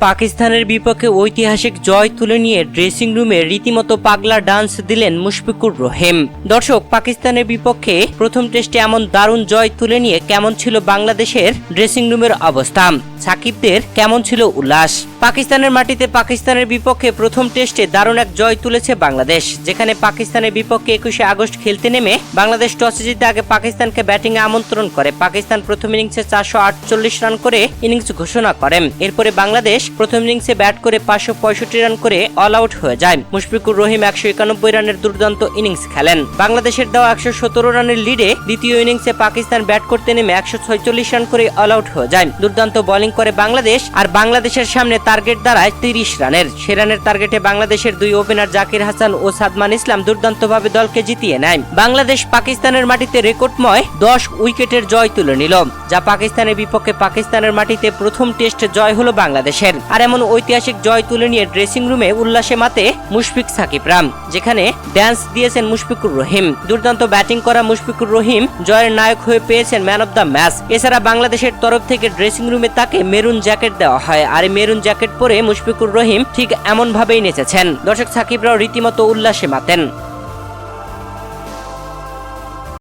পাকিস্তানের বিপক্ষে ঐতিহাসিক জয় তুলে নিয়ে ড্রেসিং রুমে রীতিমতো পাগলা ডান্স দিলেন মুশফিকুর রহিম। দর্শক, পাকিস্তানের বিপক্ষে প্রথম টেস্টে এমন দারুণ জয় তুলে নিয়ে কেমন ছিল বাংলাদেশের ড্রেসিং রুমের অবস্থা, সাকিবদের কেমন ছিল উল্লাস। পাকিস্তানের মাটিতে পাকিস্তানের বিপক্ষে প্রথম টেস্টে দারুণ এক জয় তুলেছে বাংলাদেশ, যেখানে পাকিস্তানের বিপক্ষে 21শে আগস্ট খেলতে নেমে বাংলাদেশ টসে জিতে আগে পাকিস্তানকে ব্যাটিং এ আমন্ত্রণ করে। পাকিস্তান প্রথম ইনিংসে 448 রান করে ইনিংস ঘোষণা করে। এরপরে বাংলাদেশ প্রথম ইনিংসে ব্যাট করে 565 রান করে অল আউট হয়ে যায়। মুশফিকুর রহিম 191 রানের দুর্দান্ত ইনিংস খেলেন। বাংলাদেশের দেওয়া 117 রানের লিডে দ্বিতীয় ইনিংসে পাকিস্তান ব্যাট করতে নেমে 146 রান করে অল আউট হয়ে যায়। দুর্দান্ত বোলিং করে বাংলাদেশ, আর বাংলাদেশের সামনে টার্গেট দাঁড়ায় 30 রানের। সে রানের টার্গেটে বাংলাদেশের দুই ওপেনার জাকির হাসান ও সাদমান ইসলাম দুর্দান্তভাবে দলকে জিতিয়ে নেয়। বাংলাদেশ পাকিস্তানের মাটিতে রেকর্ডময় 10 উইকেটের জয় তুলে নিল, যা পাকিস্তানের বিপক্ষে পাকিস্তানের মাটিতে প্রথম টেস্ট জয় হলো বাংলাদেশের। আর এমন ঐতিহাসিক জয় তুলে নিয়ে ড্রেসিং রুমে উল্লাসে মাতে মুশফিক সাকিবরা, যেখানে ড্যান্স দিয়েছেন মুশফিকুর রহিম। দুর্দান্ত ব্যাটিং করা মুশফিকুর রহিম জয়ের নায়ক হয়ে পেয়েছেন ম্যান অব দ্য ম্যাচ। এছাড়া বাংলাদেশের তরফ থেকে ড্রেসিং রুমে তাকে মেরুন জ্যাকেট দেওয়া হয়, আর এই মেরুন জ্যাকেট পরে মুশফিকুর রহিম ঠিক এমন ভাবেই নেচেছেন। দর্শক, সাকিবরাও রীতিমতো উল্লাসে মাতেন।